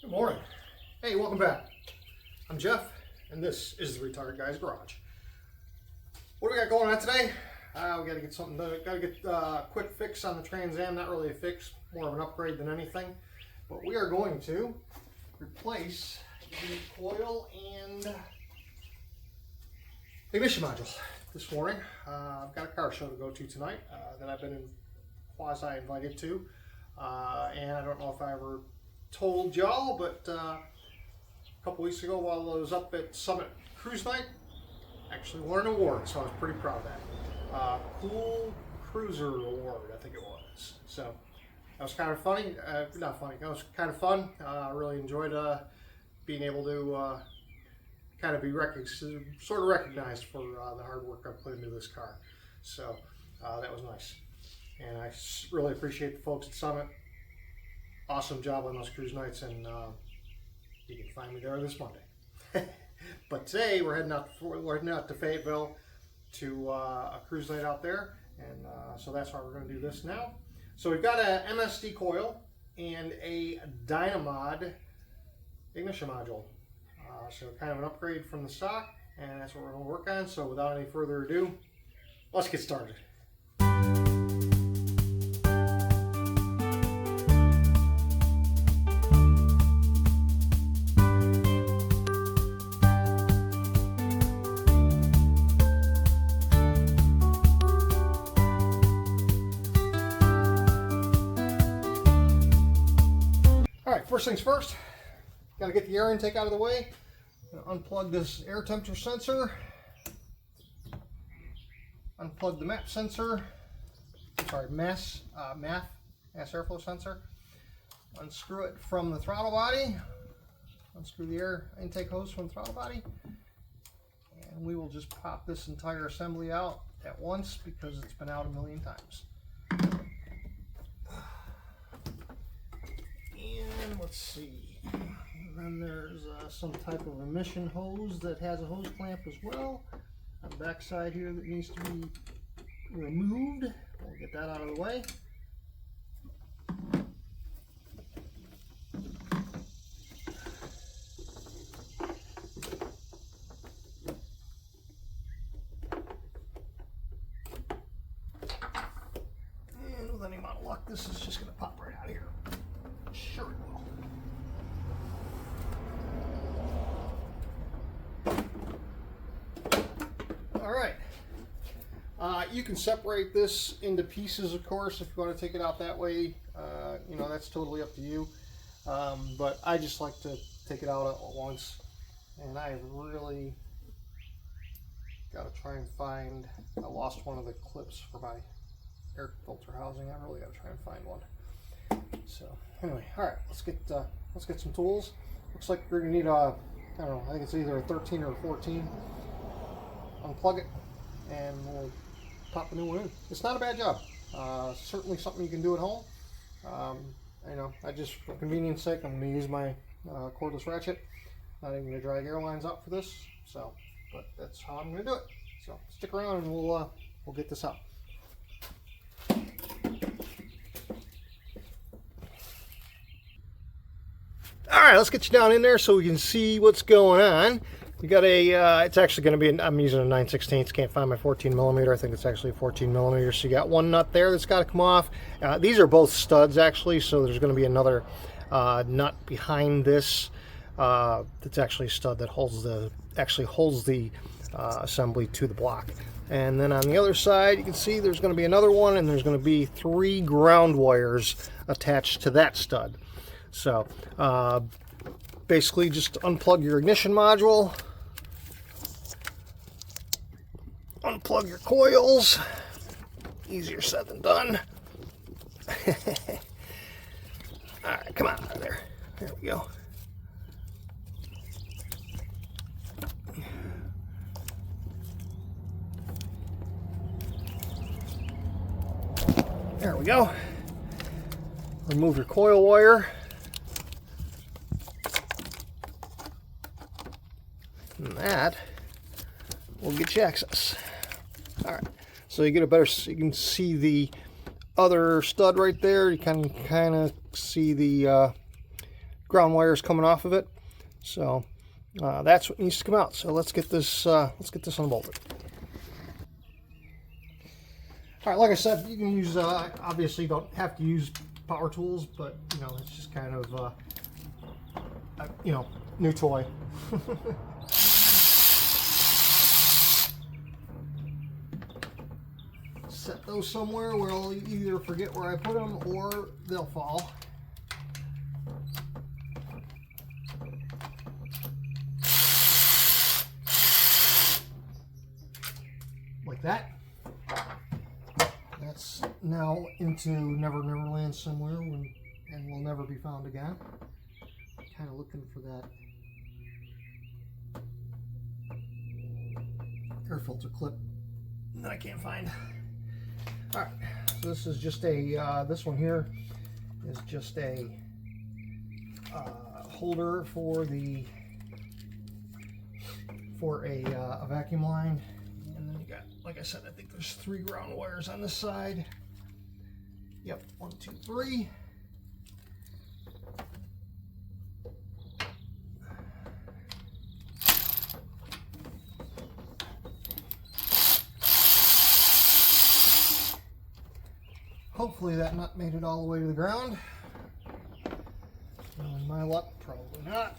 Good morning. Hey, welcome back. I'm Jeff, and this is the Retired Guy's Garage. What do we got going on today? We got to get something. Got to get a quick fix on the Trans Am. Not really a fix, more of an upgrade than anything. But we are going to replace the coil and ignition module this morning. I've got a car show to go to tonight that I've been quasi invited to, and I don't know if I ever told y'all, but a couple weeks ago while I was up at Summit Cruise Night, actually won an award, so I was pretty proud of that. Cool Cruiser Award, I think it was. So that was kind of funny, not funny, that was kind of fun. I really enjoyed being able to kind of be sort of recognized for the hard work I put into this car. So that was nice. And I really appreciate the folks at Summit. Awesome job on those cruise nights, and you can find me there this Monday. But today we're heading out to Fayetteville to a cruise night out there, and so that's why we're going to do this now. So we've got a MSD coil and a Dynamod ignition module. So kind of an upgrade from the stock, and that's what we're going to work on. So without any further ado, let's get started. Alright, first things first, got to get the air intake out of the way. Unplug this air temperature sensor, unplug the MAP sensor, mass airflow sensor, unscrew it from the throttle body, unscrew the air intake hose from the throttle body, and we will just pop this entire assembly out at once because it's been out a million times. And let's see. Then there's some type of emission hose that has a hose clamp as well on the back side here that needs to be removed. We'll get that out of the way. And with any amount of luck, this is just going to pop right out of here. Sure it will. Alright, you can separate this into pieces, of course, if you want to take it out that way. You know, that's totally up to you. But I just like to take it out at once. And I really got to try and find, I lost one of the clips for my air filter housing. I really got to try and find one. So anyway, alright, let's get some tools. Looks like we're going to need I don't know, I think it's either a 13 or a 14. Unplug it and we'll pop the new one in. It's not a bad job. Certainly something you can do at home. You know, I just, for convenience sake, I'm going to use my cordless ratchet. Not even going to drag air lines out for this. So, but that's how I'm going to do it. So stick around and we'll get this out. All right, let's get you down in there so we can see what's going on. You got a, it's actually going to be, I'm using a 9/16, can't find my 14 millimeter. I think it's actually a 14 millimeter. So you got one nut there that's got to come off. These are both studs actually, so there's going to be another nut behind this that's actually a stud that holds the, assembly to the block. And then on the other side, you can see there's going to be another one, and there's going to be 3 ground wires attached to that stud. So basically just unplug your ignition module, unplug your coils. Easier said than done. Alright, come on out of there. There we go. There we go. Remove your coil wire. And that will get you access. All right, so you get a better, you can see the other stud right there. You can kind of see the ground wires coming off of it. So that's what needs to come out. So let's get this unbolted. All right, like I said, you can use, obviously you don't have to use power tools, but you know, it's just kind of, you know, new toy. Set those somewhere where I'll either forget where I put them or they'll fall. Like that. That's now into Never Never Land somewhere and will never be found again. Kind of looking for that air filter clip that I can't find. All right, so this is just a, this one here is just a holder for a vacuum line. And then you got, like I said, I think there's 3 ground wires on this side. Yep, 1, 2, 3. Hopefully that nut made it all the way to the ground. Knowing my luck, probably not.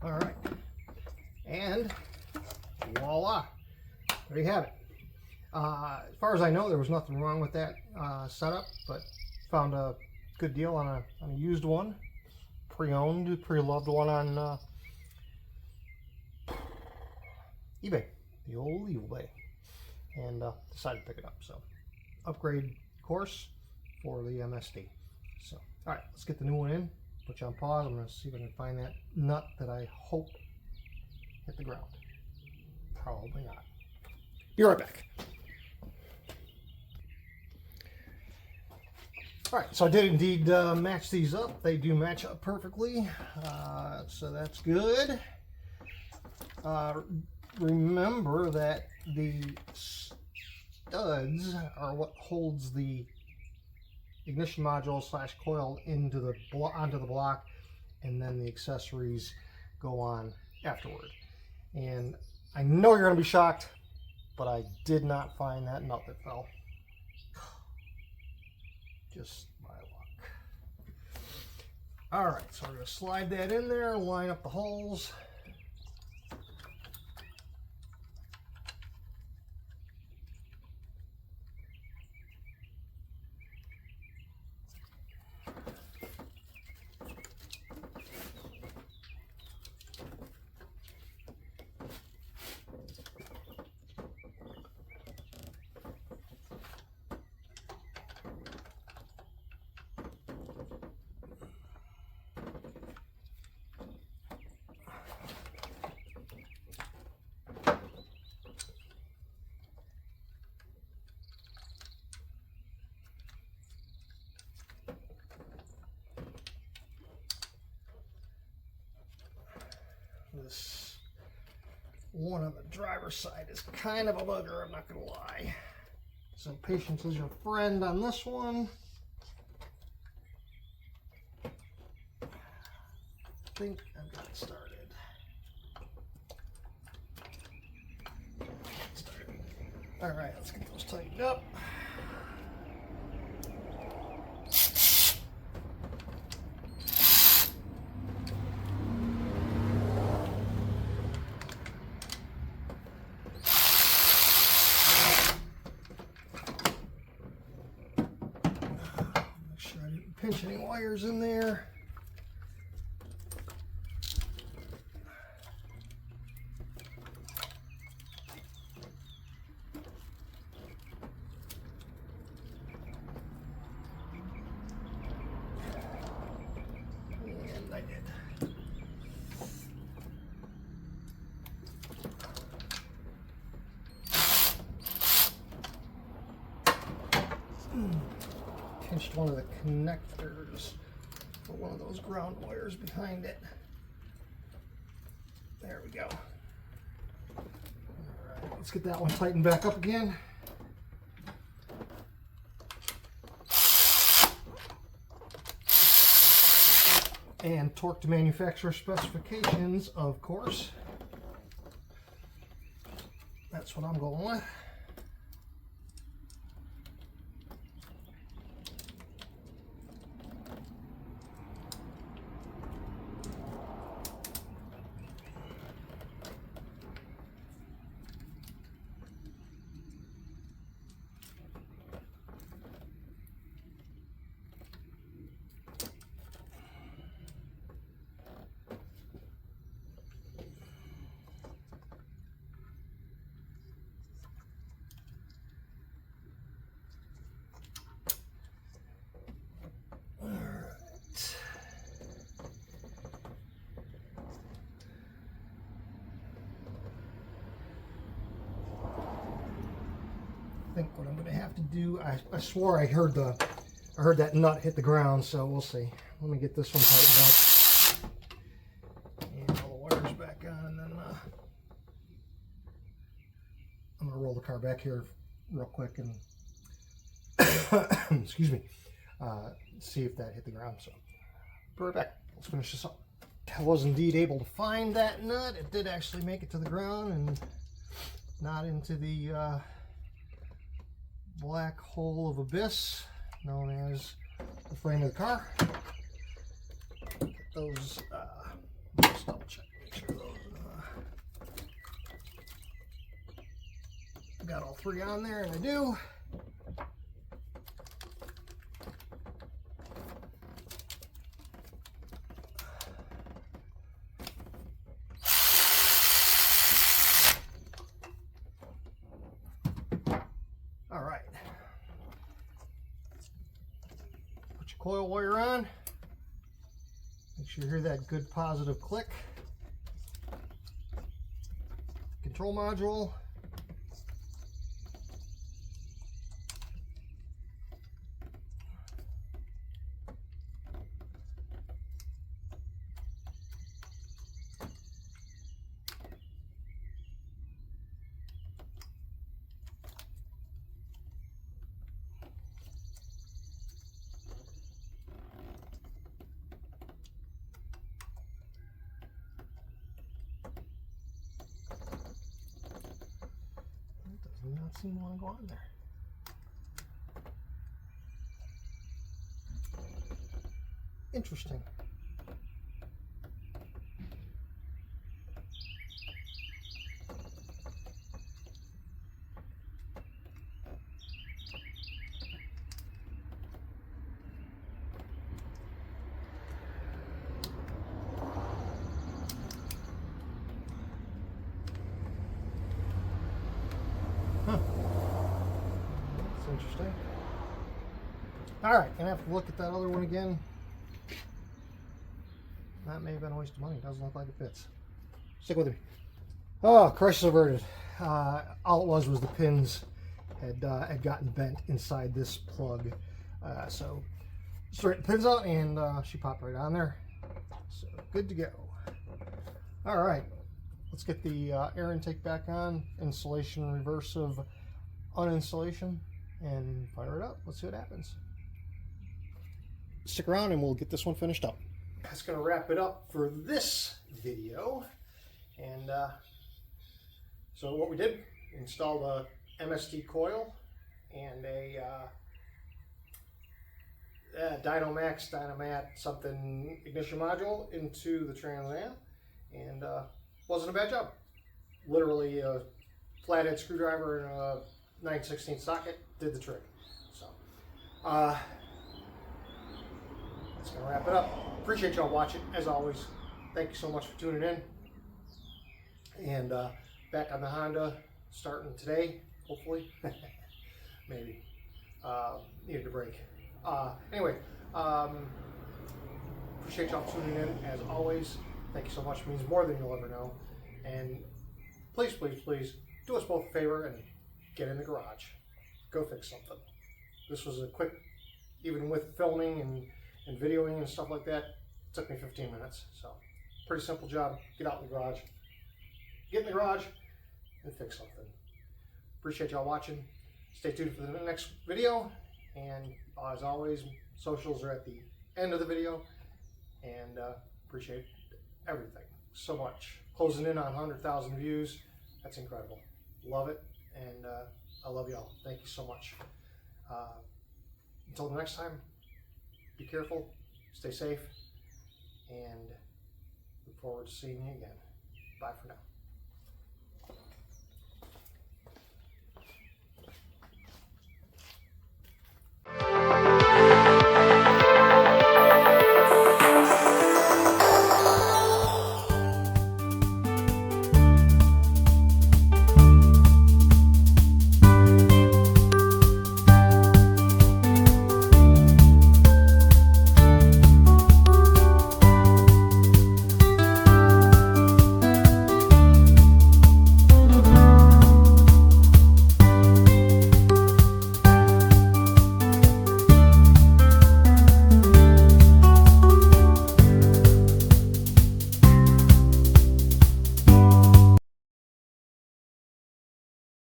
All right, and voila, there you have it. As far as I know, there was nothing wrong with that setup, but found a good deal on a used one, pre-owned, pre-loved one on eBay, the old eBay, and decided to pick it up. So, upgrade course for the MSD. So, all right, let's get the new one in. Put you on pause. I'm going to see if I can find that nut that I hope hit the ground. Probably not. Be right back. All right, so I did indeed match these up. They do match up perfectly, so that's good. Remember that the studs are what holds the ignition module / coil onto the block, and then the accessories go on afterward. And I know you're going to be shocked, but I did not find that nut that fell. Just my luck. All right, so we're going to slide that in there, line up the holes. This one on the driver's side is kind of a bugger, I'm not going to lie. So patience is your friend on this one. I think I've got it started. All right, let's get those tightened up. Pinch any wires in there. And I did. punched one of the connectors for one of those ground wires behind it. There we go. All right, let's get that one tightened back up again. And torque to manufacturer specifications, of course. That's what I'm going with. I think what I'm going to have to do, I swore I heard that nut hit the ground, so we'll see. Let me get this one tightened up. And all the wires back on, and then I'm going to roll the car back here real quick and excuse me, see if that hit the ground. So, be right back. Let's finish this up. I was indeed able to find that nut. It did actually make it to the ground and not into the black hole of abyss known as the frame of the car. Get those, just double check, make sure those, got all three on there, and I do. Coil wire on. Make sure you hear that good positive click. Control module. Does not seem to want to go on there. Interesting. Huh. That's interesting. All right, gonna have to look at that other one again. That may have been a waste of money. Doesn't look like it fits. Stick with me. Oh, crisis averted. All it was the pins had gotten bent inside this plug. So straighten the pins out, and she popped right on there. So good to go. All right. Let's get the air intake back on, installation reverse of uninstallation, and fire it up. Let's see what happens. Stick around and we'll get this one finished up. That's going to wrap it up for this video. And so what we did, installed a MSD coil and a Dynamat something ignition module into the Trans Am, and wasn't a bad job. Literally a flathead screwdriver and a 9/16 socket did the trick. So that's gonna wrap it up. Appreciate y'all watching as always. Thank you so much for tuning in. And back on the Honda starting today, hopefully. Maybe. Needed a break. Anyway, appreciate y'all tuning in as always. Thank you so much. It means more than you'll ever know. And please, please, please do us both a favor and get in the garage. Go fix something. This was a quick even with filming and videoing and stuff like that, it took me 15 minutes. So pretty simple job. Get out in the garage, get in the garage and fix something. Appreciate y'all watching. Stay tuned for the next video. And as always, socials are at the end of the video. And appreciate everything so much. Closing in on 100,000 views. That's incredible. Love it. And I love y'all. Thank you so much. Until the next time, be careful, stay safe, and look forward to seeing you again. Bye for now.